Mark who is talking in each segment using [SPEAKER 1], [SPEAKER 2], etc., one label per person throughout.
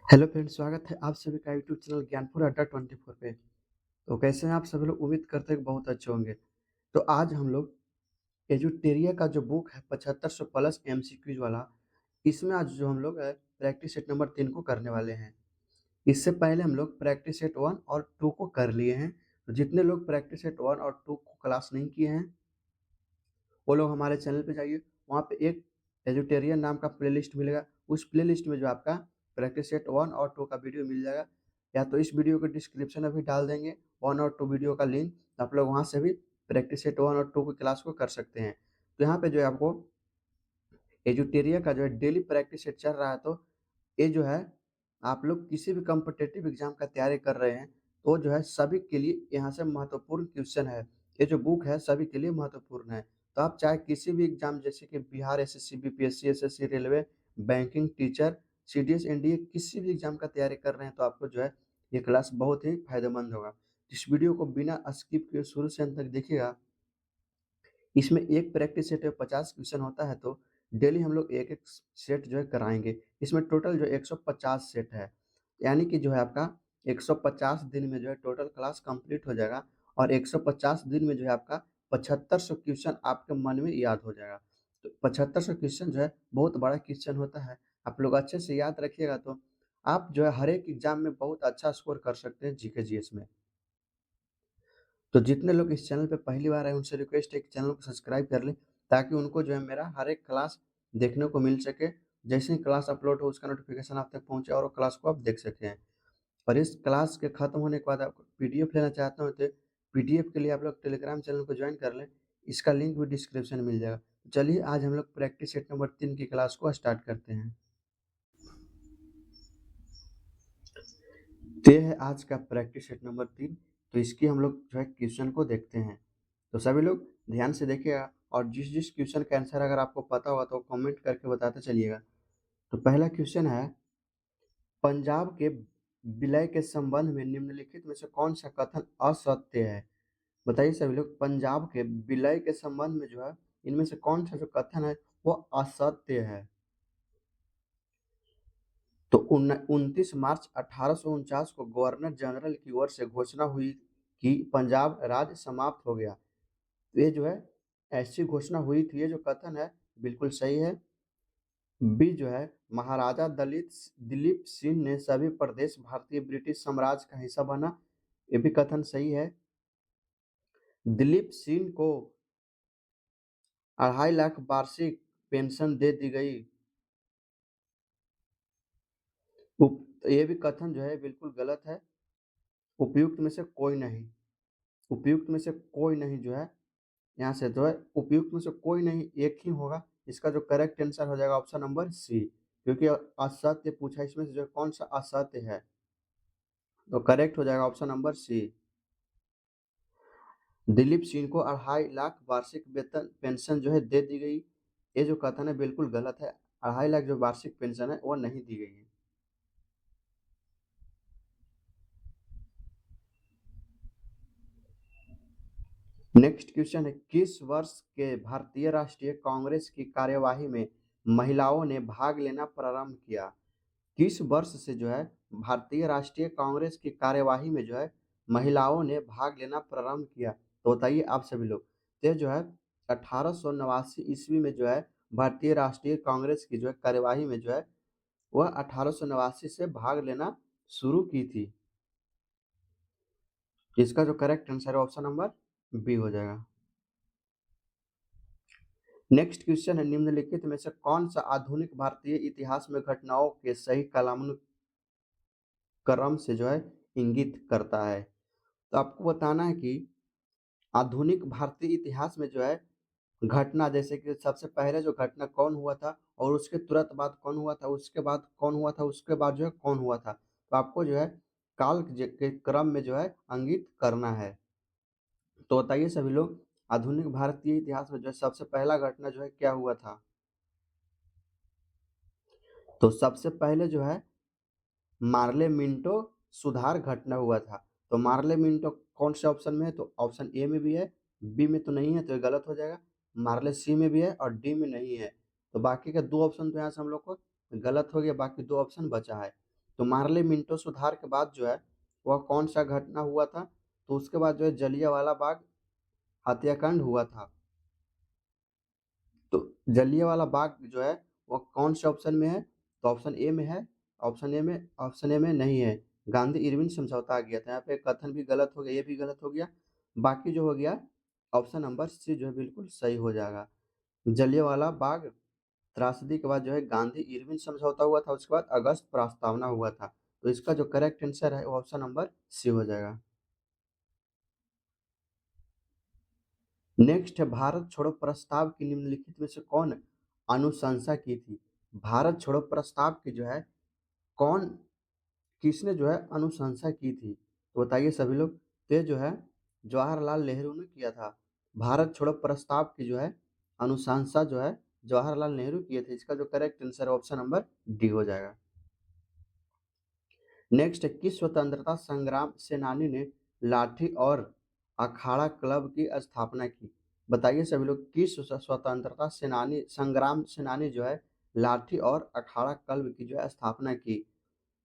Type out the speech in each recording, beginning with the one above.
[SPEAKER 1] Hello friends, स्वागत है आप सभी का यूट्यूब चैनल ज्ञानपुर अड्डा 24 पे। तो कैसे हैं आप सभी लोग? उम्मीद करते हैं कि बहुत अच्छे होंगे। तो आज हम लोग एजुटेरिया का जो बुक है 7500 प्लस एमसीक्यूज वाला, इसमें आज जो हम लोग प्रैक्टिस सेट नंबर 3 को करने वाले हैं। इससे पहले हम लोग प्रैक्टिस सेट 1 और 2 को कर लिए हैं। तो जितने लोग प्रैक्टिस सेट 1 और 2 को क्लास नहीं किए हैं वो लोग हमारे चैनल पे जाइए। वहाँ पे एक एजुटेरियन नाम का प्लेलिस्ट मिलेगा। उस प्लेलिस्ट में जो आपका प्रैक्टिस सेट 1 और 2 का वीडियो मिल जाएगा, या तो इस वीडियो के डिस्क्रिप्शन में भी डाल देंगे 1 और 2 वीडियो का लिंक। आप लोग वहाँ से भी प्रैक्टिस सेट 1 और 2 की क्लास को कर सकते हैं। तो यहाँ पे जो है आपको एजुटेरिया का जो है डेली प्रैक्टिस सेट चल रहा है। तो ये जो है आप लोग किसी भी कॉम्पिटिटिव एग्जाम का तैयारी कर रहे हैं तो जो है सभी के लिए यहाँ से महत्वपूर्ण क्वेश्चन है। ये जो बुक है सभी के लिए महत्वपूर्ण है। तो आप चाहे किसी भी एग्जाम जैसे कि Bihar SSC, BPSC, SSC, railway, banking, teacher, CDS, NDA, किसी भी एग्जाम का तैयारी कर रहे हैं तो आपको जो है ये क्लास बहुत ही फायदेमंद होगा। इस वीडियो को बिना स्किप किए शुरू से अंत तक देखिएगा। इसमें एक प्रैक्टिस सेट में 50 क्वेश्चन होता है, तो डेली हम लोग एक एक सेट जो है कराएंगे। इसमें टोटल जो 150 सेट है, यानी कि जो है आपका 150 दिन में जो है टोटल क्लास कंप्लीट हो जाएगा। और 150 दिन में जो है आपका 7500 क्वेश्चन आपके मन में याद हो जाएगा। तो 7500 क्वेश्चन जो है बहुत बड़ा क्वेश्चन होता है। आप लोग अच्छे से याद रखिएगा तो आप जो है हर एक एग्जाम में बहुत अच्छा स्कोर कर सकते हैं जीके जीएस में। तो जितने लोग इस चैनल पे पहली बार आए उनसे रिक्वेस्ट है कि चैनल को सब्सक्राइब कर लें, ताकि उनको जो है मेरा हर एक क्लास देखने को मिल सके। जैसे ही क्लास अपलोड हो उसका नोटिफिकेशन आप तक पहुंचे और वो क्लास को आप देख सकें। और इस क्लास के खत्म होने के बाद आप पीडीएफ लेना चाहते हो तो पीडीएफ के लिए आप लोग टेलीग्राम चैनल को ज्वाइन कर लें। इसका लिंक भी डिस्क्रिप्शन में मिल जाएगा। तो चलिए आज हम लोग प्रैक्टिस सेट नंबर 3 की क्लास को स्टार्ट करते हैं। तो ये है आज का प्रैक्टिस सेट नंबर 3। तो इसकी हम लोग जो है क्वेश्चन को देखते हैं। तो सभी लोग ध्यान से देखिएगा, और जिस जिस क्वेश्चन का आंसर अगर आपको पता हुआ तो कमेंट करके बताते चलिएगा। तो पहला क्वेश्चन है, पंजाब के विलय के संबंध में निम्नलिखित में से कौन सा कथन असत्य है? बताइए सभी लोग, पंजाब के विलय के संबंध में जो है इनमें से कौन सा जो कथन है वो असत्य है? तो 29 मार्च 1849 को गवर्नर जनरल की ओर से घोषणा हुई कि पंजाब राज्य समाप्त हो गया। तो ये जो है ऐसी घोषणा हुई थी, ये जो कथन है बिल्कुल सही है। बी जो है, महाराजा दलित दिलीप सिंह ने सभी प्रदेश भारतीय ब्रिटिश साम्राज्य का हिस्सा बना। ये भी कथन सही है। दिलीप सिंह को 2.5 लाख वार्षिक पेंशन दे दी गई। ये भी कथन जो है बिल्कुल गलत है। उपयुक्त में से कोई नहीं, उपयुक्त में से कोई नहीं जो है, यहाँ से जो है उपयुक्त में से कोई नहीं एक ही होगा। इसका जो करेक्ट आंसर हो जाएगा ऑप्शन नंबर सी, क्योंकि असत्य पूछा इसमें से जो कौन सा असत्य है, तो करेक्ट हो जाएगा option number C. Dilip Singh को 2.5 लाख वार्षिक वेतन पेंशन जो है दे दी गई, ये जो कथन है बिल्कुल गलत है। 2.5 लाख जो वार्षिक पेंशन है वो नहीं दी गई है। नेक्स्ट क्वेश्चन है, किस वर्ष के भारतीय राष्ट्रीय कांग्रेस की कार्यवाही में महिलाओं ने भाग लेना प्रारंभ किया? किस वर्ष से जो है भारतीय राष्ट्रीय कांग्रेस की कार्यवाही में जो है महिलाओं ने भाग लेना प्रारंभ किया? तो बताइए आप सभी लोग। तो जो है 1889 ईस्वी में जो है भारतीय राष्ट्रीय कांग्रेस की जो है कार्यवाही में जो है वह 1889 से भाग लेना शुरू की थी। इसका जो करेक्ट आंसर है ऑप्शन नंबर बी हो जाएगा। नेक्स्ट क्वेश्चन है, निम्नलिखित में से कौन सा आधुनिक भारतीय इतिहास में घटनाओं के सही कालानुक्रम से जो है इंगित करता है? तो आपको बताना है कि आधुनिक भारतीय इतिहास में जो है घटना, जैसे कि सबसे पहले जो घटना कौन हुआ था और उसके तुरंत बाद कौन हुआ था, उसके बाद कौन हुआ था, उसके बाद जो है कौन हुआ था, तो आपको जो है काल के क्रम में जो है अंकित करना है। तो बताइए सभी लोग, आधुनिक भारतीय इतिहास में जो है सबसे पहला घटना जो है क्या हुआ था? तो सबसे पहले जो है मार्ले मिंटो सुधार घटना हुआ था। तो मार्ले मिंटो कौन से ऑप्शन में है? तो ऑप्शन ए में भी है, बी में तो नहीं है तो ये गलत हो जाएगा। मार्ले सी में भी है और डी में नहीं है। तो बाकी के दो ऑप्शन तो यहाँ से हम लोग को गलत हो गया, बाकी दो ऑप्शन बचा है। तो मार्ले मिंटो सुधार के बाद जो है वह कौन सा घटना हुआ था? तो उसके बाद जो है जलियांवाला बाग हत्याकांड हुआ था। तो जलियांवाला बाग जो है वो कौन से ऑप्शन में है? तो ऑप्शन ए में है। ऑप्शन ए में नहीं है। गांधी इरविन समझौता आ गया था। यहाँ पे कथन भी गलत हो गया, ये भी गलत हो गया। बाकी जो हो गया ऑप्शन नंबर सी जो है बिल्कुल सही हो जाएगा। जलियांवाला बाग त्रासदी के बाद जो है गांधी इरविन समझौता हुआ था, उसके बाद अगस्त प्रस्तावना हुआ था। तो इसका जो करेक्ट आंसर है वो ऑप्शन नंबर सी हो जाएगा। नेक्स्ट है भारत छोड़ो प्रस्ताव की निम्नलिखित में से कौन अनुशंसा की थी? भारत छोड़ो प्रस्ताव की जो है कौन किसने जो है अनुशंसा की थी? तो बताइए सभी लोग। तो ये जो है जवाहरलाल नेहरू ने किया था। भारत छोड़ो प्रस्ताव की जो है अनुशंसा जो है जवाहरलाल नेहरू किए थे। इसका जो correct answer option number D हो जाएगा। नेक्स्ट है किस स्वतंत्रता संग्राम सेनानी ने लाठी और अखाड़ा क्लब की स्थापना की? बताइए सभी लोग किस स्वतंत्रता सेनानी संग्राम सेनानी जो है लाठी और अखाड़ा क्लब की जो है स्थापना की?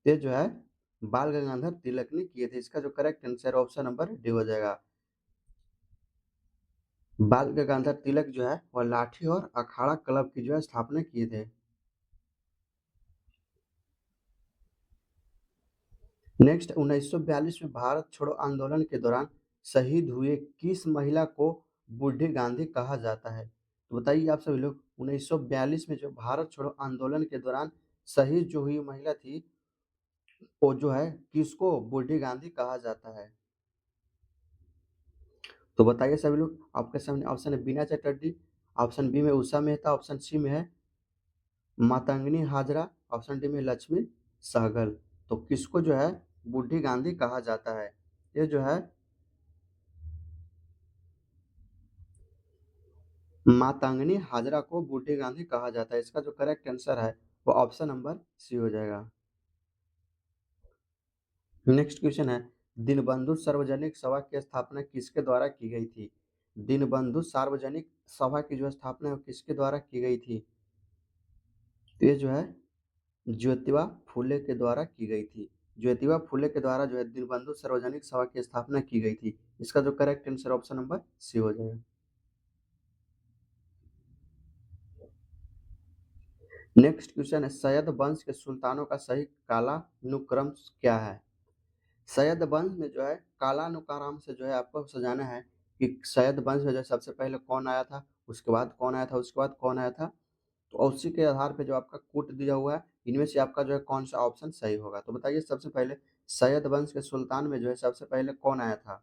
[SPEAKER 1] ये जो है बाल गंगाधर तिलक ने किए थे। इसका जो correct answer option number D हो जाएगा। बाल गंगाधर तिलक जो है वह लाठी और अखाड़ा क्लब की जो है स्थापना किए थे। नेक्स्ट 1942 में भारत छोड़ो आंदोलन के दौरान शहीद हुए किस महिला को बूढ़ी गांधी कहा जाता है? तो बताइए आप सभी लोग 1942 में जो भारत छोड़ो आंदोलन के दौरान शहीद जो हुई महिला थी वो जो है किसको बूढ़ी गांधी कहा जाता है? तो बताइए सभी लोग। आपके सामने ऑप्शन है बीना चटर्जी, ऑप्शन बी में उषा मेहता, ऑप्शन सी में है मातंगनी हाजरा, ऑप्शन डी में लक्ष्मी सहगल। तो किसको जो है बूढ़ी गांधी कहा जाता है? ये जो है मातंगनी हाजरा को बूढ़ी गांधी कहा जाता है। इसका जो करेक्ट आंसर है वो ऑप्शन नंबर सी हो जाएगा। नेक्स्ट क्वेश्चन है दीनबंधु सार्वजनिक सभा की स्थापना किसके द्वारा की गई थी? दीनबंधु सार्वजनिक सभा की जो स्थापना है वो किसके द्वारा की गई थी? तो ये जो है ज्योतिबा फुले के द्वारा की गई थी। ज्योतिबा फुले के द्वारा जो है दीनबंधु सार्वजनिक सभा की स्थापना की गई थी। इसका जो correct answer option number C हो जाएगा। नेक्स्ट क्वेश्चन है सैयद वंश के सुल्तानों का सही कालानुक्रम क्या है? सैयद वंश में जो है कालानुक्रम से जो है आपको सजाना है कि सैयद वंश में जो सबसे पहले कौन आया था, उसके बाद कौन आया था, उसके बाद कौन आया था। तो उसी के आधार पे जो आपका कूट दिया हुआ है इनमें से आपका जो है कौन सा ऑप्शन सही होगा। तो बताइए सबसे पहले सैयद वंश के सुल्तान में जो है सबसे पहले कौन आया था?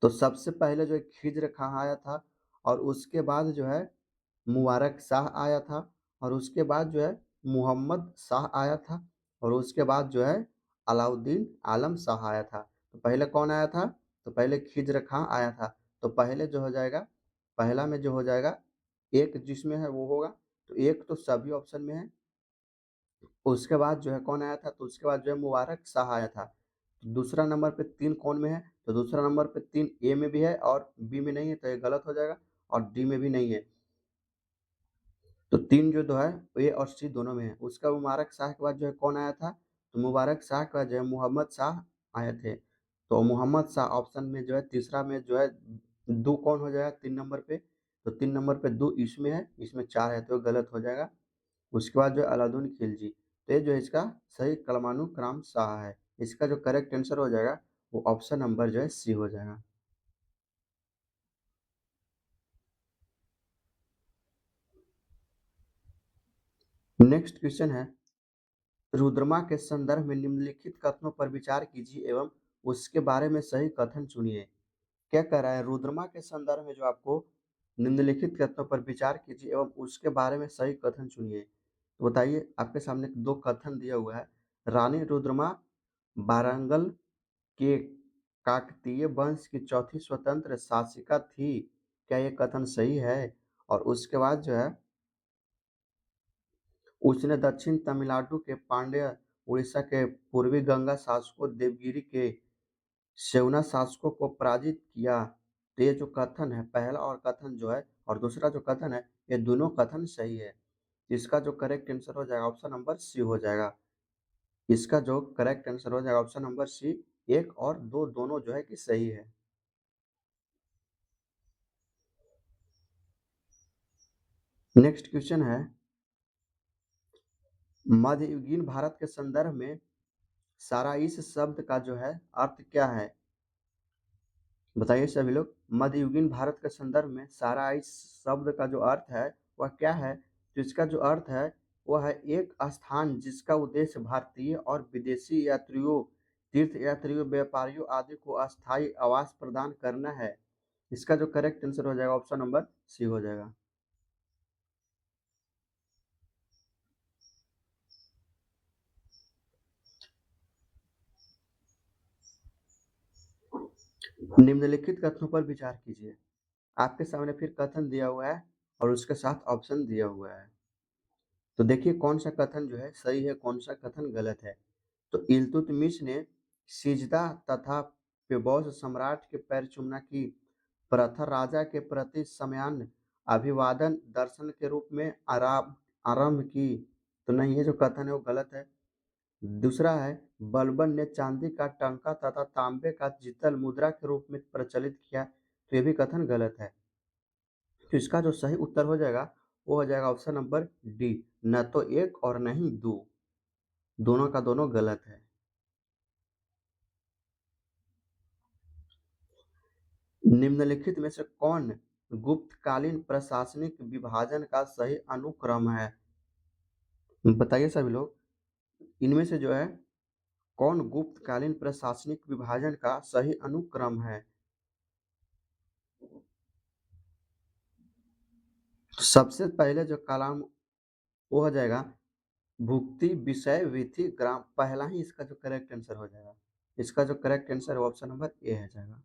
[SPEAKER 1] तो सबसे पहले जो है खिज्र खां आया था, और उसके बाद जो है मुबारक शाह आया था, और उसके बाद जो है मोहम्मद शाह आया था, और उसके बाद जो है अलाउद्दीन आलम शाह आया था। तो पहले कौन आया था? तो पहले खिज्र खां आया था। तो पहले जो हो जाएगा पहला में जो हो जाएगा एक जिसमें है वो होगा। तो एक तो सभी ऑप्शन में है। उसके बाद जो है कौन आया था? तो उसके बाद जो है मुबारक शाह आया था। तो दूसरा नंबर पे 3 कौन में है? तो दूसरा नंबर पे 3 ए में भी है और बी में नहीं है, तो ये गलत हो जाएगा, और डी में भी नहीं है। तो 3 जो है ए और सी दोनों में है। उसका मुबारक शाह के बाद जो है कौन आया था? तो मुबारक शाह के बाद जो है मोहम्मद शाह आए थे। तो मोहम्मद शाह ऑप्शन में जो है तीसरा में जो है दो कौन हो जाएगा 3 नंबर पे? तो 3 नंबर पे 2 इसमें है, इसमें 4 है, तो गलत हो जाएगा। उसके बाद जो है अलाउद्दीन खिलजी। तो ये जो है इसका सही क्रमानुक्रम शाह है। इसका जो करेक्ट आंसर हो जाएगा वो ऑप्शन नंबर जो है सी हो जाएगा। नेक्स्ट क्वेश्चन है रुद्रमा के संदर्भ में निम्नलिखित कथनों पर विचार कीजिए एवं उसके बारे में सही कथन चुनिए। क्या कह रहा है? रुद्रमा के संदर्भ में जो आपको निम्नलिखित कथनों पर विचार कीजिए एवं उसके बारे में सही कथन चुनिए। तो बताइए आपके सामने 2 कथन दिया हुआ है। रानी रुद्रमा वारंगल के काकतीय वंश की चौथी स्वतंत्र शासिका थी। क्या ये कथन सही है? और उसके बाद जो है उसने दक्षिण तमिलनाडु के पांड्य, उड़ीसा के पूर्वी गंगा शासकों, देवगिरी के सेवना शासकों को पराजित किया। तो ये जो कथन है पहला और कथन जो है और दूसरा जो कथन है ये दोनों कथन सही है। इसका जो करेक्ट आंसर हो जाएगा ऑप्शन नंबर सी हो जाएगा। इसका जो करेक्ट आंसर हो जाएगा ऑप्शन नंबर सी। 1 और 2 दोनों जो है कि सही है। नेक्स्ट क्वेश्चन है, मध्ययुगीन भारत के संदर्भ में सारा इस शब्द का जो है अर्थ क्या है? बताइए सभी लोग, मध्ययुगीन भारत के संदर्भ में सारा इस शब्द का जो अर्थ है वह क्या है? तो इसका जो अर्थ है वह है एक स्थान जिसका उद्देश्य भारतीय और विदेशी यात्रियों, तीर्थ यात्रियों, व्यापारियों आदि को अस्थायी आवास प्रदान करना है। इसका जो करेक्ट आंसर हो जाएगा ऑप्शन नंबर सी हो जाएगा। निम्नलिखित कथनों पर विचार कीजिए। आपके सामने फिर कथन दिया हुआ है और उसके साथ ऑप्शन दिया हुआ है। तो देखिए कौन सा कथन जो है सही है, कौन सा कथन गलत है। तो इल्तुतमिश ने सिजदा तथा पेबोस सम्राट के पैर चूमना की प्रथा राजा के प्रति सम्मान अभिवादन दर्शन के रूप में आरंभ की। तो नहीं, ये जो कथन है वो गलत है। दूसरा है, बलबन ने चांदी का टंका तथा तांबे का जितल मुद्रा के रूप में प्रचलित किया। तो ये भी कथन गलत है। तो इसका जो सही उत्तर हो जाएगा वो हो जाएगा ऑप्शन नंबर डी, न तो एक और नहीं दो, दोनों का दोनों गलत है। निम्नलिखित में से कौन गुप्तकालीन प्रशासनिक विभाजन का सही अनुक्रम है? बताइए सभी लोग, इनमें से जो है कौन गुप्तकालीन प्रशासनिक विभाजन का सही अनुक्रम है? सबसे पहले जो कॉलम वो हो जाएगा भुक्ति विषय विधि ग्राम, पहला ही इसका जो करेक्ट आंसर हो जाएगा। इसका जो करेक्ट आंसर है ऑप्शन नंबर ए है जाएगा।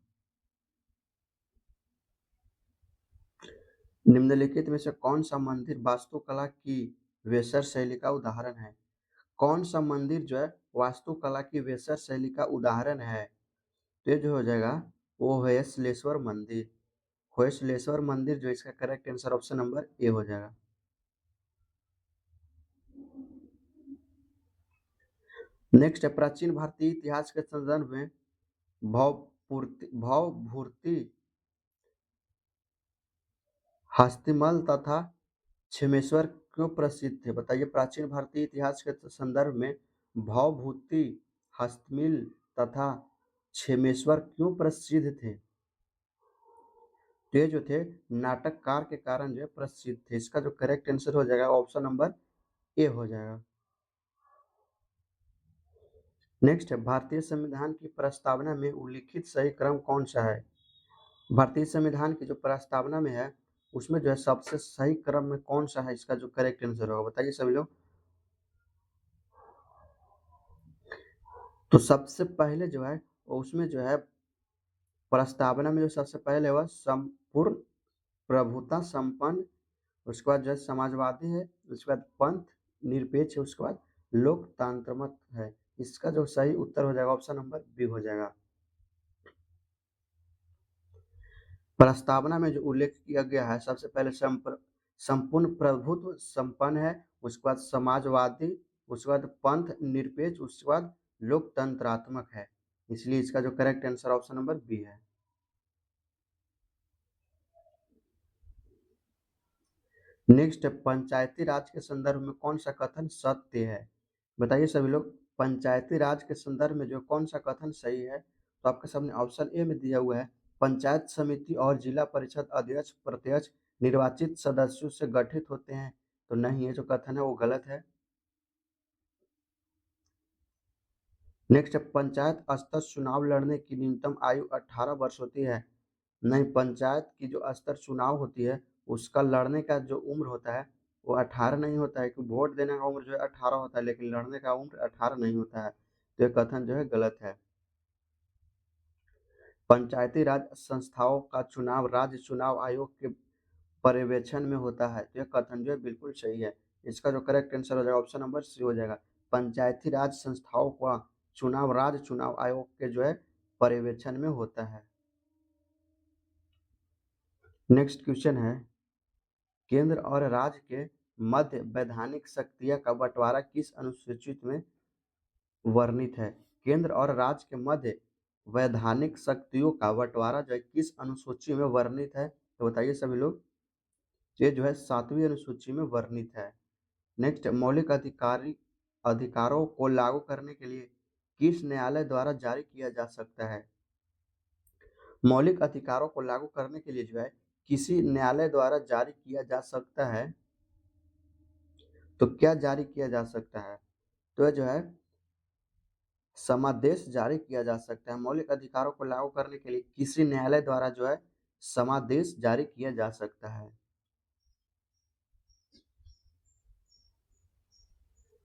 [SPEAKER 1] निम्नलिखित में से कौन सा मंदिर वास्तुकला की वेसर शैली का उदाहरण है? कौन सा मंदिर जो है वास्तुकला की वेसर शैली का उदाहरण है? तो ये जो हो जाएगा वो होयसलेश्वर मंदिर। होयसलेश्वर मंदिर जो इसका correct answer option number A हो जाएगा। नेक्स्ट है, प्राचीन भारतीय इतिहास के संदर्भ में भवभूति हस्तिमल तथा क्षेमेश्वर क्यों प्रसिद्ध थे? बताइए, प्राचीन भारतीय इतिहास के संदर्भ में भवभूति हस्तमिल तथा क्षेमेश्वर क्यों प्रसिद्ध थे? ये जो थे नाटककार के कारण जो है प्रसिद्ध थे। इसका जो करेक्ट आंसर हो जाएगा ऑप्शन नंबर ए हो जाएगा। नेक्स्ट है, भारतीय संविधान की प्रस्तावना में उल्लिखित सही क्रम कौन सा है? भारतीय संविधान की जो प्रस्तावना में है उसमें जो है सबसे सही क्रम में कौन सा है? इसका जो करेक्ट आंसर होगा बताइए सभी लोग। तो सबसे पहले जो है उसमें जो है प्रस्तावना में जो सबसे पहले वह संपूर्ण प्रभुता संपन्न, उसके बाद जो है समाजवादी है, उसके बाद पंथ निरपेक्ष है, उसके बाद लोकतंत्रात्मक है। इसका जो सही उत्तर हो जाएगा ऑप्शन नंबर बी हो जाएगा। प्रस्तावना में जो उल्लेख किया गया है सबसे पहले संपूर्ण प्रभुत्व संपन्न है, उसके बाद समाजवादी, उसके बाद पंथ निरपेक्ष, उसके बाद लोकतंत्रात्मक है। इसलिए इसका जो correct answer option number B है। नेक्स्ट है, पंचायती राज के संदर्भ में कौन सा कथन सत्य है? बताइए सभी लोग, पंचायती राज के संदर्भ में जो कौन सा कथन सही है? तो आपके सामने ऑप्शन ए में दिया हुआ है, पंचायत समिति और जिला परिषद अध्यक्ष प्रत्यक्ष निर्वाचित सदस्यों से गठित होते हैं। तो नहीं, ये जो कथन है वो गलत है। नेक्स्ट है, पंचायत स्तर चुनाव लड़ने की न्यूनतम आयु 18 वर्ष होती है। नहीं, पंचायत की जो स्तर चुनाव होती है उसका लड़ने का जो उम्र होता है वो 18 नहीं होता है, क्योंकि वोट देने का उम्र जो है 18 होता है, लेकिन लड़ने का उम्र 18 नहीं होता है। तो ये कथन जो है गलत है। पंचायती राज संस्थाओं का चुनाव राज्य चुनाव आयोग के पर्यवेक्षण में होता है। तो यह कथन जो है बिल्कुल सही है। इसका जो करेक्ट आंसर हो जाएगा ऑप्शन नंबर सी हो जाएगा। पंचायती राज संस्थाओं का चुनाव राज्य चुनाव आयोग के जो है पर्यवेक्षण में होता है। नेक्स्ट क्वेश्चन है, केंद्र और राज्य के मध्य वैधानिक शक्तियां का बंटवारा किस अनुसूची में वर्णित है? केंद्र और राज्य के मध्य वैधानिक शक्तियों का बंटवारा जो है किस अनुसूची में वर्णित है? तो बताइए सभी लोग। ये जो है 7वीं अनुसूची में वर्णित है। नेक्स्ट, मौलिक अधिकारों को लागू करने के लिए किस न्यायालय द्वारा जारी किया जा सकता है? मौलिक अधिकारों को लागू करने के लिए जो है किसी न्यायालय द्वारा जारी किया जा सकता है। तो क्या जारी किया जा सकता है? तो जो है समादेश जारी किया जा सकता है। मौलिक अधिकारों को लागू करने के लिए किसी न्यायालय द्वारा जो है समादेश जारी किया जा सकता है।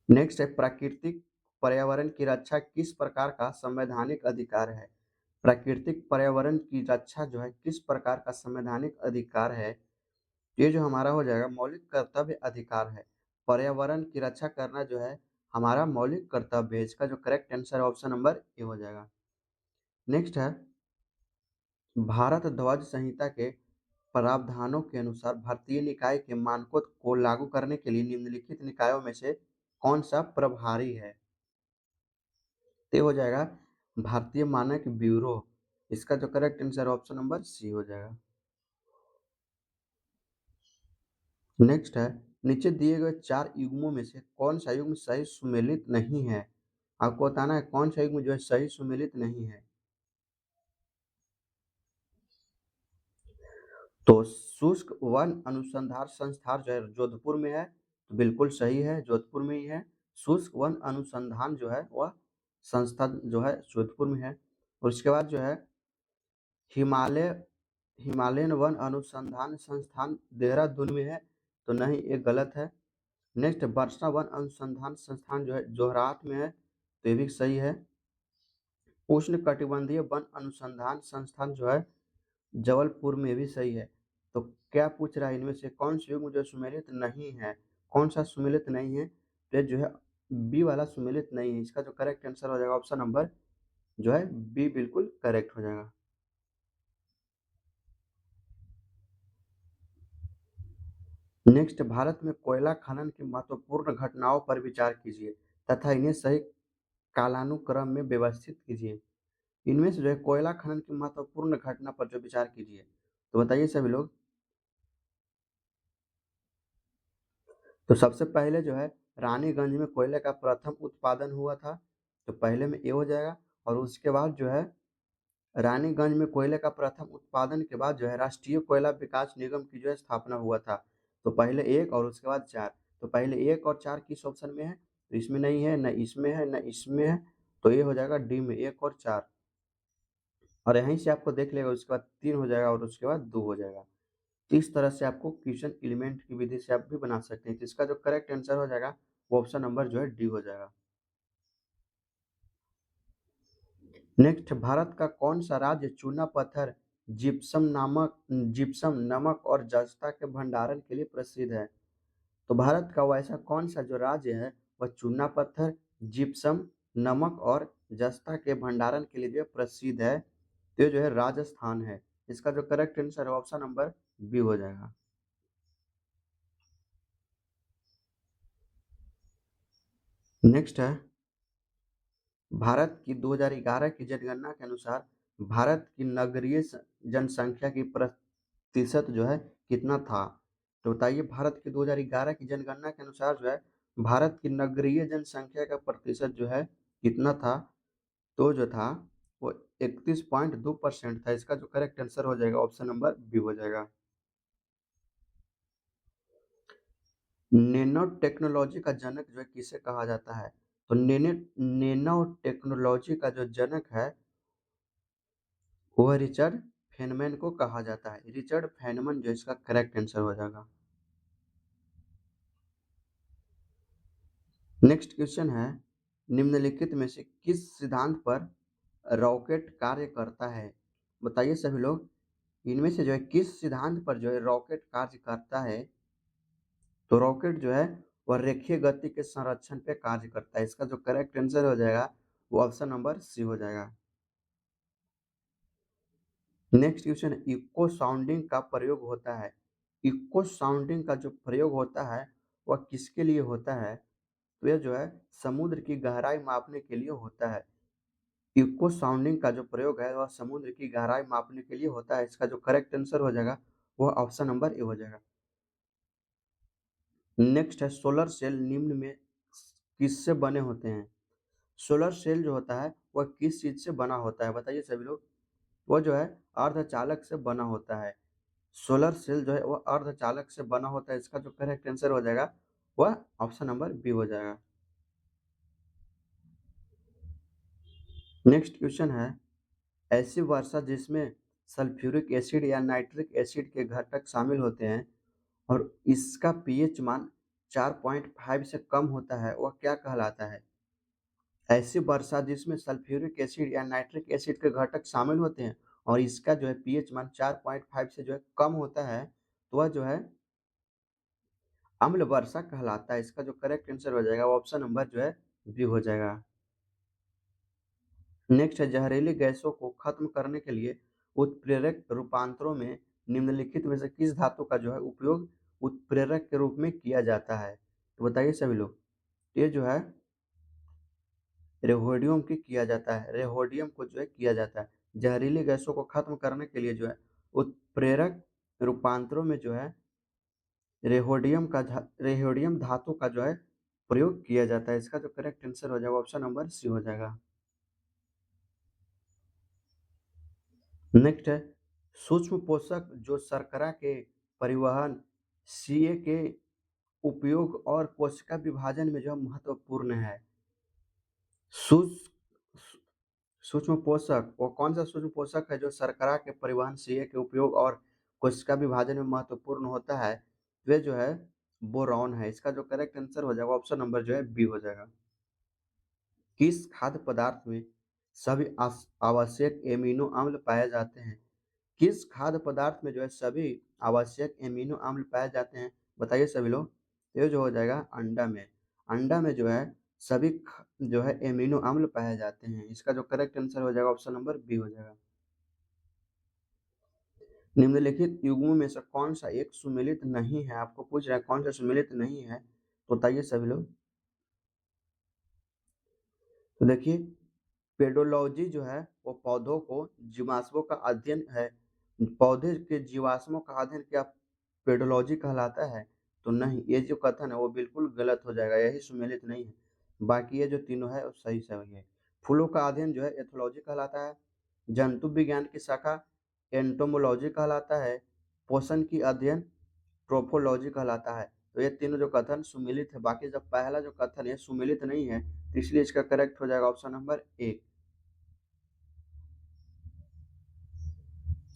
[SPEAKER 1] नेक्स्ट है, प्राकृतिक पर्यावरण की रक्षा किस प्रकार का संवैधानिक अधिकार है? प्राकृतिक पर्यावरण की रक्षा जो है किस प्रकार का संवैधानिक अधिकार है? ये जो हमारा हो जाएगा मौलिक कर्तव्य अधिकार है। पर्यावरण की रक्षा करना जो है हमारा मौलिक कर्तव्य है। इसका जो correct answer option number A हो जाएगा। नेक्स्ट है, भारत ध्वज संहिता के प्रावधानों के अनुसार भारतीय निकाय के मानकों को लागू करने के लिए निम्नलिखित निकायों में से कौन सा प्रभारी है? तो हो जाएगा भारतीय मानक ब्यूरो। इसका जो correct answer option number C हो जाएगा। नेक्स्ट है, नीचे दिए गए 4 युग्मों में से कौन सा युग्म सही सुमेलित नहीं है? आपको बताना है कौन सा युग्म जो है सही सुमेलित नहीं है। तो शुष्क वन अनुसंधान संस्थान जो है जोधपुर में है, तो बिल्कुल सही है, जोधपुर में ही है। शुष्क वन अनुसंधान जो है वह संस्था जो है जोधपुर में है। और उसके बाद जो है हिमालय हिमालयन वन अनुसंधान संस्थान देहरादून में है, तो नहीं, ये गलत है। नेक्स्ट, वर्षा वन अनुसंधान संस्थान जो है जोरहाट में है, तो ये भी सही है। उष्ण कटिबंधीय वन अनुसंधान संस्थान जो है जबलपुर में भी सही है। तो क्या पूछ रहा है इनमें से कौन सी युग्म जो सुमेलित नहीं है? कौन सा सुमेलित नहीं है? तो जो है बी वाला सुमेलित नहीं है। इसका जो करेक्ट आंसर हो जाएगा ऑप्शन नंबर जो है बी बिल्कुल करेक्ट हो जाएगा। नेक्स्ट, भारत में कोयला खनन की महत्वपूर्ण घटनाओं पर विचार कीजिए तथा इन्हें सही कालानुक्रम में व्यवस्थित कीजिए। इनमें से जो है कोयला खनन की महत्वपूर्ण घटना पर जो विचार कीजिए, तो बताइए सभी लोग। तो सबसे पहले जो है रानीगंज में कोयले का प्रथम उत्पादन हुआ था, तो पहले में ये हो जाएगा। और उसके बाद जो है रानीगंज में कोयले का प्रथम उत्पादन के बाद जो है राष्ट्रीय कोयला विकास निगम की जो है स्थापना हुआ था, तो पहले 1 और उसके बाद 4। तो पहले 1 और 4 किस ऑप्शन में है? तो इसमें नहीं है, न इसमें है, न इसमें है, तो ये हो जाएगा डी में 1 और 4। और यहीं से आपको देख लेगा, उसके बाद 3 हो जाएगा और उसके बाद 2 हो जाएगा। तो इस तरह से आपको क्वेश्चन एलिमेंट की विधि से आप भी बना सकते हैं। तो इसका जो करेक्ट आंसर हो जाएगा वो ऑप्शन नंबर जो है डी हो जाएगा। नेक्स्ट, भारत का कौन सा राज्य चूना पत्थर जिप्सम नमक और जस्ता के भंडारण के लिए प्रसिद्ध है? तो भारत का वैसा कौन सा जो राज्य है वह चूना पत्थर, जिप्सम, नमक और जस्ता के भंडारण के लिए जो प्रसिद्ध है? तो ये जो है राजस्थान है। इसका जो करेक्ट आंसर है ऑप्शन नंबर बी हो जाएगा। नेक्स्ट है, भारत की 2011 की जनगणना के अनुसार भारत की नगरीय जनसंख्या की प्रतिशत जो है कितना था? तो बताइए, भारत की 2011 की जनगणना के अनुसार जो है भारत की नगरीय जनसंख्या का प्रतिशत जो है कितना था? तो जो था वो 31.2% था। इसका जो करेक्ट आंसर हो जाएगा ऑप्शन नंबर बी हो जाएगा। नैनो टेक्नोलॉजी का जनक जो है किसे कहा जाता है? तो नैनो टेक्नोलॉजी का जो जनक है वह रिचर्ड फेनमैन को कहा जाता है। रिचर्ड फेनमैन जो इसका करेक्ट आंसर हो जाएगा। नेक्स्ट क्वेश्चन है, निम्नलिखित में से किस सिद्धांत पर रॉकेट कार्य करता है? बताइए सभी लोग, इनमें से जो है किस सिद्धांत पर जो है रॉकेट कार्य करता है? तो रॉकेट जो है वह रेखीय गति के संरक्षण पे कार्य करता है। इसका जो करेक्ट आंसर हो जाएगा वो ऑप्शन नंबर सी हो जाएगा। नेक्स्ट क्वेश्चन है, इको साउंडिंग का प्रयोग होता है। इको साउंडिंग का जो प्रयोग होता है वह किसके लिए होता है? तो यह जो है समुद्र की गहराई मापने के लिए होता है। इको साउंडिंग का जो प्रयोग है वह समुद्र की गहराई मापने के लिए होता है। इसका जो करेक्ट आंसर हो जाएगा वह ऑप्शन नंबर ए हो जाएगा। नेक्स्ट है सोलर सेल निम्न में किससे बने होते हैं? सोलर सेल जो होता है वह किस चीज से बना होता है बताइए सभी लोग? वो जो है अर्धचालक से बना होता है। सोलर सेल जो है वह अर्धचालक से बना होता है। इसका जो करेक्ट आंसर हो जाएगा वह ऑप्शन नंबर बी हो जाएगा। नेक्स्ट क्वेश्चन है ऐसी वर्षा जिसमें सल्फ्यूरिक एसिड या नाइट्रिक एसिड के घटक शामिल होते हैं और इसका पीएच मान 4.5 से कम होता है वह क्या कहलाता है? ऐसी वर्षा जिसमें सल्फ्यूरिक एसिड या नाइट्रिक एसिड के घटक शामिल होते हैं और इसका जो है पीएच मान 4.5 से जो है कम होता है तो वह जो है अम्ल वर्षा कहलाता है। इसका जो करेक्ट आंसर हो जाएगा वो ऑप्शन नंबर जो है बी हो जाएगा। नेक्स्ट है जहरीली गैसों को खत्म करने के लिए उत्प्रेरक रूपांतरों में निम्नलिखित में से किस धातु का जो है उपयोग उत्प्रेरक के रूप में किया जाता है? तो बताइए सभी लोग। ये जो है रेहोडियम की किया जाता है। रेहोडियम को जो है किया जाता है। जहरीली गैसों को खत्म करने के लिए जो है उत्प्रेरक रूपांतरों में जो है रेहोडियम धातु का जो है प्रयोग किया जाता है। इसका जो करेक्ट आंसर हो जाएगा ऑप्शन नंबर सी हो जाएगा। नेक्स्ट है सूक्ष्म पोषक जो शर्करा के परिवहन सीए के उपयोग और कोशिका विभाजन में जो महत्वपूर्ण है। सूक्ष्म पोषक वो कौन सा सूक्ष्म पोषक है जो शर्करा के परिवहन सीए के उपयोग और कोशिका विभाजन में महत्वपूर्ण होता है? वे जो है बोरॉन है। इसका जो करेक्ट आंसर हो जाएगा ऑप्शन नंबर जो है बी हो जाएगा। किस खाद्य पदार्थ में सभी आवश्यक एमिनो अम्ल पाए जाते हैं? किस खाद्य पदार्थ में जो है सभी आवश्यक एमिनो अम्ल पाए जाते हैं? बताइए सभी लोग। ये जो हो जाएगा अंडा में। अंडा में जो है सभी जो है एमिनो अम्ल पाए जाते हैं। इसका जो करेक्ट आंसर हो जाएगा ऑप्शन नंबर बी हो जाएगा। निम्नलिखित युग्मों में से कौन सा एक सुमेलित नहीं है? आपको पूछ रहा है कौन सा सुमेलित नहीं है, तो बताइए सभी लोग। तो देखिए पेडोलॉजी जो है वो पौधों को जीवाश्मों का अध्ययन है। पौधे के जीवाश्मों का अध्ययन क्या पेडोलॉजी कहलाता है? तो नहीं, ये जो कथन है वो बिल्कुल गलत हो जाएगा। यही सुमेलित नहीं है। बाकी ये जो तीनों है वो सही सही है। फूलों का अध्ययन जो है एथोलॉजी कहलाता है। जंतु विज्ञान की शाखा एंटोमोलॉजी कहलाता है। पोषण की अध्ययन ट्रोफोलॉजी कहलाता है। तो ये तीनों जो कथन सुमेलित है। बाकी जब पहला जो कथन है सुमेलित नहीं है तो इसलिए इसका करेक्ट हो जाएगा ऑप्शन नंबर ए।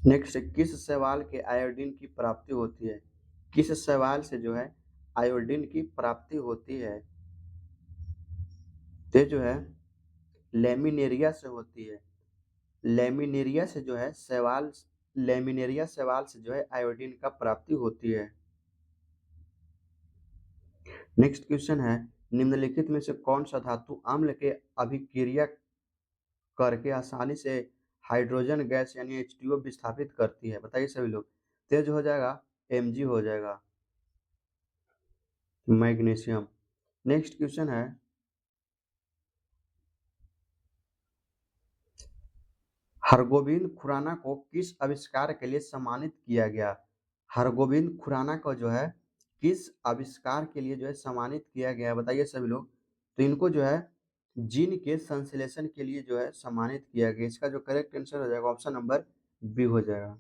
[SPEAKER 1] नेक्स्ट किस शैवाल के आयोडीन की प्राप्ति होती है? किस शैवाल से जो है आयोडीन की प्राप्ति होती है? ये जो है लेमिनेरिया से होती है। लेमिनेरिया से जो है शैवाल लेमिनेरिया शैवाल से जो है आयोडीन का प्राप्ति होती है। नेक्स्ट क्वेश्चन है निम्नलिखित में से कौन सा धातु अम्ल के अभिक्रिया करके आसानी से हाइड्रोजन गैस यानी H2O विस्थापित करती है? बताइए सभी लोग। तेज हो जाएगा Mg हो जाएगा मैग्नीशियम। नेक्स्ट क्वेश्चन है हरगोविंद खुराना को किस आविष्कार के लिए सम्मानित किया गया? हरगोविंद खुराना को जो है किस आविष्कार के लिए जो है सम्मानित किया गया? बताइए सभी लोग। तो इनको जो है जीन के संश्लेषण के लिए जो है सम्मानित किया गया। इसका जो करेक्ट आंसर हो जाएगा ऑप्शन नंबर बी हो जाएगा।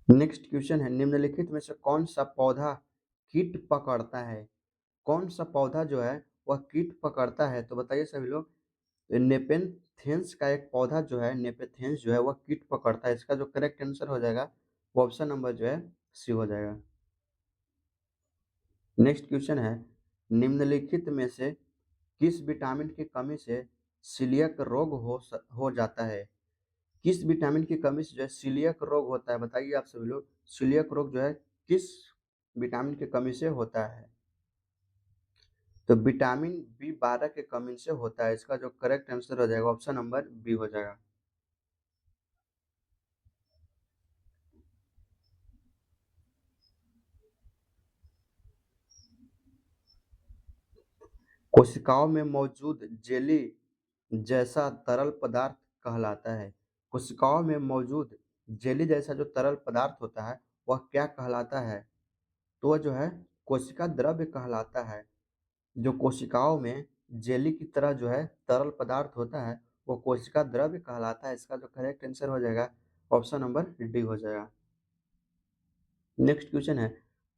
[SPEAKER 1] नेक्स्ट क्वेश्चन है निम्नलिखित में से कौन सा पौधा कीट पकड़ता है? कौन सा पौधा जो है वह कीट पकड़ता है? तो बताइए सभी लोग। नेपेंथेंस का एक पौधा जो है नेपेंथेंस जो है वह कीट पकड़ता है। इसका जो करेक्ट आंसर हो जाएगा वो ऑप्शन नंबर जो है सी हो जाएगा। नेक्स्ट क्वेश्चन है निम्नलिखित में से किस विटामिन की कमी से सीलियक रोग हो जाता है? किस विटामिन की कमी से जो है सीलियक रोग होता है? बताइए आप सभी लोग। सीलियक रोग जो है किस विटामिन की कमी से होता है? तो विटामिन B12 के कमी से होता है। इसका जो करेक्ट आंसर हो जाएगा ऑप्शन नंबर बी हो जाएगा। कोशिकाओं में मौजूद जेली जैसा तरल पदार्थ कहलाता है। कोशिकाओं में मौजूद जेली जैसा जो तरल पदार्थ होता है वह क्या कहलाता है? तो वह जो है कोशिका द्रव्य कहलाता है। जो कोशिकाओं में जेली की तरह जो है तरल पदार्थ होता है वो कोशिका द्रव्य कहलाता है। इसका जो करेक्ट आंसर हो जाएगा ऑप्शन नंबर डी हो जाएगा। नेक्स्ट क्वेश्चन है,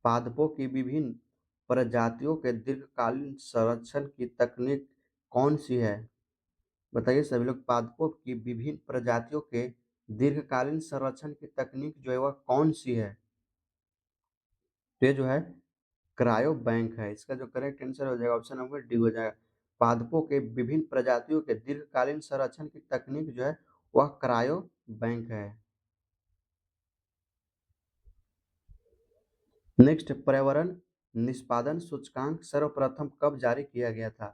[SPEAKER 1] पादपों की विभिन्न प्रजातियों के दीर्घकालीन संरक्षण की तकनीक कौन सी है? बताइए सभी लोग, पादपों की विभिन्न प्रजातियों के दीर्घकालीन संरक्षण की तकनीक जो है वह कौन सी है? तो ये जो है क्रायो बैंक है। इसका जो करेक्ट आंसर हो जाएगा ऑप्शन नंबर डी हो जाएगा। पादपों के विभिन्न प्रजातियों के दीर्घकालीन संरक्षण की तकनीक जो है वह क्रायो बैंक है। नेक्स्ट, पर्यावरण निष्पादन सूचकांक सर्वप्रथम कब जारी किया गया था?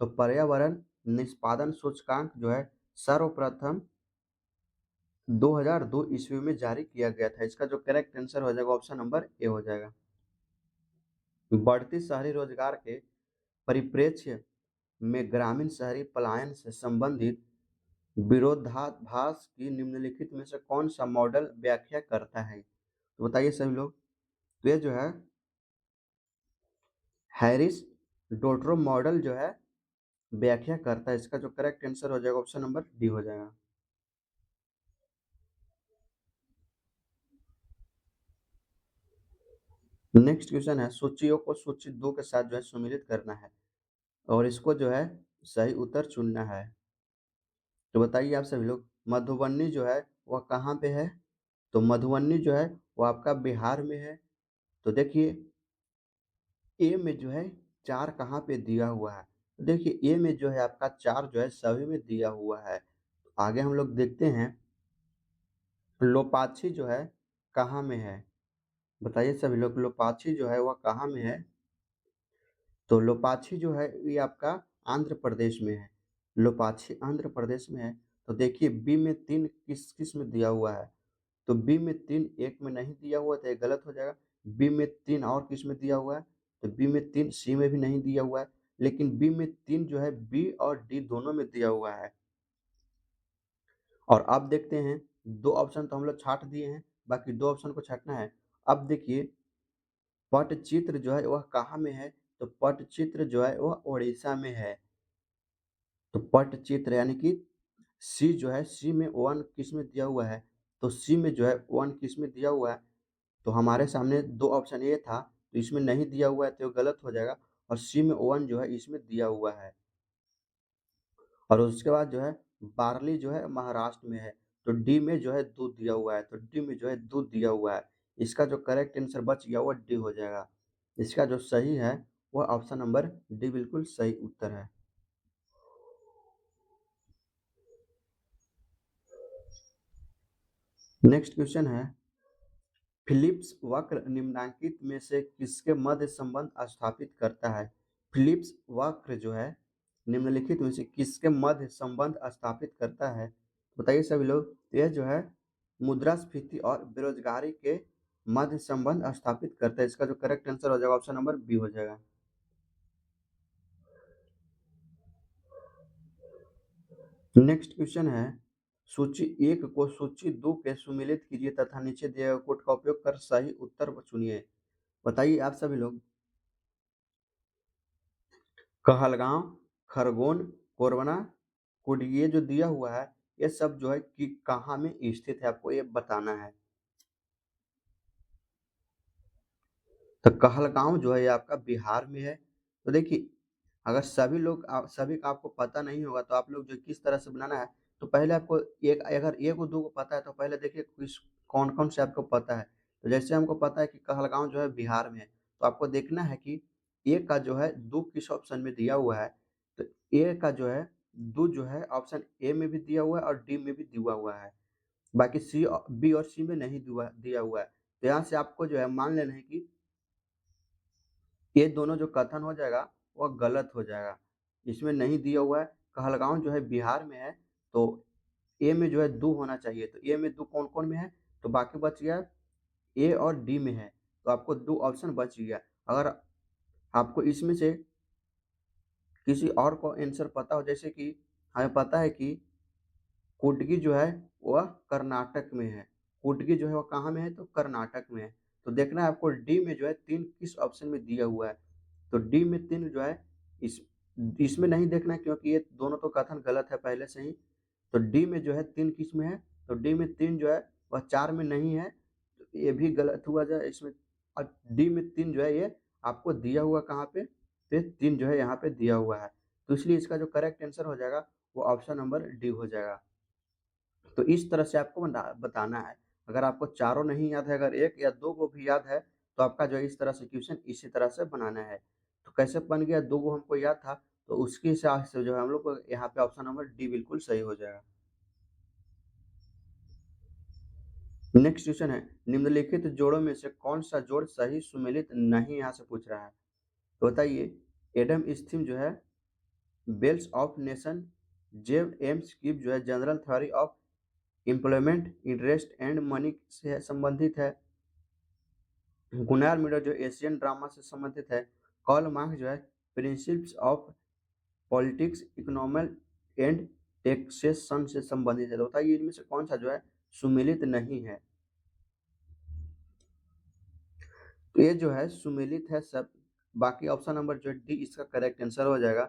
[SPEAKER 1] तो पर्यावरण निष्पादन सूचकांक जो है सर्वप्रथम 2002 ईस्वी में जारी किया गया था। इसका जो करेक्ट आंसर हो जाएगा ऑप्शन नंबर ए हो जाएगा। बढ़ती शहरी रोजगार के परिप्रेक्ष्य में ग्रामीण शहरी पलायन से संबंधित विरोधाभास की निम्नलिखित में से कौन सा मॉडल व्याख्या करता है? तो बताइए सभी लोग, तो ये जो है हैरिस डोट्रो मॉडल जो है व्याख्या करता है। इसका जो करेक्ट आंसर हो जाएगा ऑप्शन नंबर डी हो जाएगा। नेक्स्ट क्वेश्चन है, सूचियों को सूची 2 के साथ जो है सम्मिलित करना है और इसको जो है सही उत्तर चुनना है। तो बताइए आप सभी लोग, मधुबनी जो है वह कहाँ पे है? तो मधुबनी जो है वो आपका बिहार में है। तो देखिए ए में जो है 4 कहाँ पे दिया हुआ है? तो देखिए ए में जो है आपका 4 जो है सभी में दिया हुआ है। आगे हम लोग देखते हैं लोपाक्षी जो है कहाँ में है? बताइए सभी लोग, लोपाक्षी जो है वह कहाँ में है? तो लोपाक्षी जो है ये आपका आंध्र प्रदेश में है। लोपाक्षी आंध्र प्रदेश में है। तो देखिए बी में 3 किस किस में दिया हुआ है? तो बी में 3 एक में नहीं दिया हुआ तो ये गलत हो जाएगा। बी में 3 और किस में दिया हुआ है? तो बी में 3 सी में भी नहीं दिया हुआ है। लेकिन बी में 3 जो है बी और डी दोनों में दिया हुआ है। और अब देखते हैं, 2 ऑप्शन तो हम लोग छांट दिए हैं, बाकी 2 ऑप्शन को छांटना है। अब देखिए पटचित्र जो है वह कहाँ में है? तो पटचित्र जो है वह उड़ीसा में है। तो पटचित्र यानी कि सी जो है सी में 1 किस में दिया हुआ है? तो सी में जो है 1 किस में दिया हुआ है? तो हमारे सामने 2 ऑप्शन ये था, तो इसमें नहीं दिया हुआ है तो गलत हो जाएगा और सी में 1 जो है इसमें दिया हुआ है। और उसके बाद जो है बार्ली जो है महाराष्ट्र में है। तो डी में जो है दूध दिया हुआ है, तो डी में जो है दूध दिया हुआ है। इसका जो करेक्ट आंसर बच गया वो डी हो जाएगा। इसका जो सही है वह ऑप्शन नंबर डी बिल्कुल सही उत्तर है। नेक्स्ट क्वेश्चन है, फिलिप्स वक्र निम्नांकित में से किसके मध्य संबंध स्थापित करता है? फिलिप्स वक्र जो है निम्नलिखित में से किसके मध्य संबंध स्थापित करता है? बताइए सभी लोग, यह जो है मुद्रास्फीति और बेरोजगारी के मध्य संबंध स्थापित करता है। इसका जो करेक्ट आंसर हो जाएगा ऑप्शन नंबर बी हो जाएगा। नेक्स्ट क्वेश्चन है, सूची 1 को सूची 2 के सुमेलित कीजिए तथा नीचे दिए गए कोड का उपयोग कर सही उत्तर चुनिए। बताइए आप सभी लोग, कहलगांव, खरगोन, कोरबना, कुड ये जो दिया हुआ है ये सब जो है कि कहाँ में स्थित है आपको ये बताना है। तो कहलगांव जो है ये आपका बिहार में है। तो देखिए अगर सभी का आपको पता नहीं होगा तो आप लोग जो किस तरह से बनाना है, तो पहले आपको एक अगर एक को 2 को पता है तो पहले देखिए किस कौन कौन से आपको पता है। तो जैसे हमको पता है कि कहलगांव जो है बिहार में है, तो आपको देखना है कि ए का जो है 2 किस ऑप्शन में दिया हुआ है। तो ए का जो है 2 जो है ऑप्शन ए में भी दिया हुआ है और डी में भी दिया हुआ है। बाकी सी बी और सी में नहीं दिया हुआ है। तो यहाँ से आपको जो है मान लेना है कि ये दोनों जो कथन हो जाएगा वह गलत हो जाएगा। इसमें नहीं दिया हुआ है, कहलगांव जो है बिहार में है। तो ए में जो है 2 होना चाहिए। तो ए में 2 कौन-कौन में है? तो बाकी बच गया ए और डी में है। तो आपको 2 ऑप्शन बच गया। अगर आपको इसमें से किसी और को आंसर पता हो, जैसे कि हमें पता है कि कुडगी जो है वह कर्नाटक में है। कुडगी जो है वह कहाँ में है, तो कर्नाटक में है। तो देखना है आपको डी में जो है 3 किस ऑप्शन में दिया हुआ है। तो डी में 3 जो है इस इसमें नहीं देखना है, क्योंकि ये दोनों तो कथन गलत है पहले से ही। तो डी में जो है 3 किस में है, तो डी में 3 जो है वह 4 में नहीं है, तो ये भी गलत हुआ जाए इसमें। और डी में 3 जो है ये आपको दिया हुआ कहाँ पे, तो 3 जो है यहाँ पे दिया हुआ है। तो इसलिए इसका जो करेक्ट आंसर हो जाएगा वो ऑप्शन नंबर डी हो जाएगा। तो इस तरह से आपको बताना है। अगर आपको चारों नहीं याद है, अगर एक या दो को भी याद है, तो आपका जो है इस तरह से क्वेश्चन इसी तरह से बनाना है। तो कैसे बन गया, दो को हमको याद था, तो उसके हिसाब से जो है हम लोग को यहाँ पे ऑप्शन नंबर डी बिल्कुल सही हो जाएगा। नेक्स्ट क्वेश्चन है, निम्नलिखित जोड़ों में से कौन सा जोड़ सही सुमेलित नहीं, यहाँ से पूछ रहा है। तो बताइए, एडम स्मिथ जो है बेल्स ऑफ नेशन, जेव एम्स की जो है general theory of employment, interest and money से संबंधित है। गुनार मीडर जो एशियन ड्रामा से संबंधित है। कार्ल मार्क्स जो है principles of politics, economy and taxation से संबंधित है। तो बताइए इनमें से कौन सा जो है सुमेलित नहीं है। तो ये जो है सुमेलित है सब, बाकी ऑप्शन नंबर जो है डी इसका करेक्ट आंसर हो जाएगा।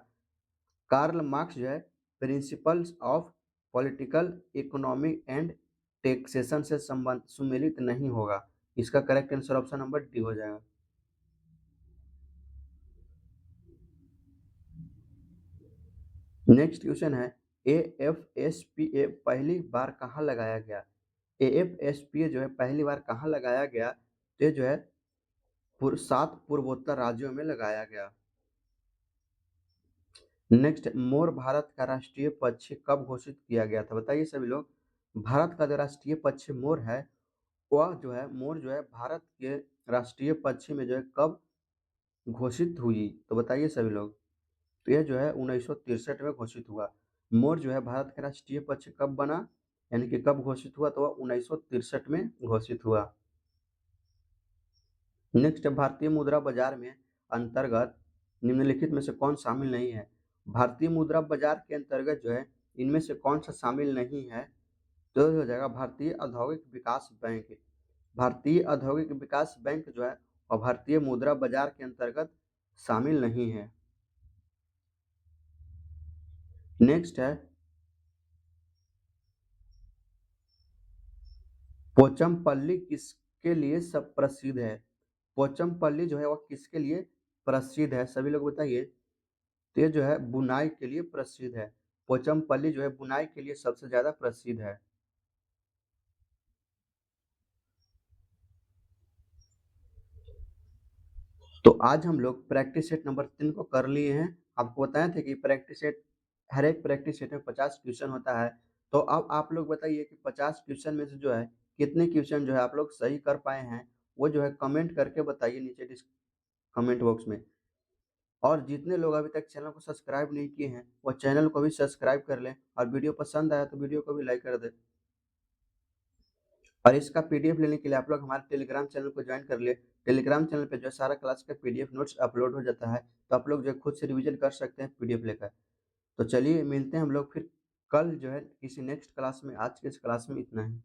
[SPEAKER 1] कार्ल मार्क्स जो है principles of political economy and taxation से संबंध सुमेलित नहीं होगा। इसका correct answer option number D हो जाएगा। नेक्स्ट क्वेश्चन है, AFSPA पहली बार कहाँ लगाया गया। AFSPA जो है पहली बार कहाँ लगाया गया, तो जो है 7 पूर्वोत्तर राज्यों में लगाया गया। नेक्स्ट, मोर भारत का राष्ट्रीय पक्षी कब घोषित किया गया था। बताइए सभी लोग, भारत का जो राष्ट्रीय पक्षी मोर है, वह जो है मोर जो है भारत के राष्ट्रीय पक्षी में जो है कब घोषित हुई। तो बताइए सभी लोग, तो यह जो है 1963 में घोषित हुआ। मोर जो है भारत का राष्ट्रीय पक्षी कब बना, यानी कि कब घोषित हुआ, तो वह 1963 में घोषित हुआ। नेक्स्ट, भारतीय मुद्रा बाजार में अंतर्गत निम्नलिखित में से कौन शामिल नहीं है। भारतीय मुद्रा बाजार के अंतर्गत जो है इनमें से कौन सा शामिल नहीं है, तो हो जाएगा भारतीय औद्योगिक विकास बैंक। भारतीय औद्योगिक विकास बैंक जो है और भारतीय मुद्रा बाजार के अंतर्गत शामिल नहीं है। नेक्स्ट है, पोचमपल्ली किसके लिए सब प्रसिद्ध है। पोचमपल्ली जो है वह किसके लिए प्रसिद्ध है, सभी लोग बताइए। तो ये जो है बुनाई के लिए प्रसिद्ध है। पोचमपल्ली जो है बुनाई के लिए सबसे ज्यादा प्रसिद्ध है। तो आज हम लोग प्रैक्टिस सेट नंबर 3 को कर लिए हैं। आपको बताए थे कि प्रैक्टिस सेट, हर एक प्रैक्टिस सेट में 50 क्वेश्चन होता है। तो अब आप लोग बताइए कि 50 क्वेश्चन में से जो है कितने क्वेश्चन जो है आप लोग सही कर पाए हैं, वो जो है कमेंट करके बताइए नीचे कमेंट बॉक्स में। और जितने लोग अभी तक चैनल को सब्सक्राइब नहीं किए हैं, वो चैनल को भी सब्सक्राइब कर लें, और वीडियो पसंद आया तो वीडियो को भी लाइक कर दें। और इसका पीडीएफ लेने के लिए आप लोग हमारे टेलीग्राम चैनल को ज्वाइन कर लिए। टेलीग्राम चैनल पे जो सारा क्लास का पीडीएफ नोट्स अपलोड हो जाता है, तो आप लोग जो खुद से रिवीजन कर सकते हैं पीडीएफ लेकर। तो चलिए मिलते हैं हम लोग फिर कल जो है किसी नेक्स्ट क्लास में। आज के इस क्लास में इतना ही।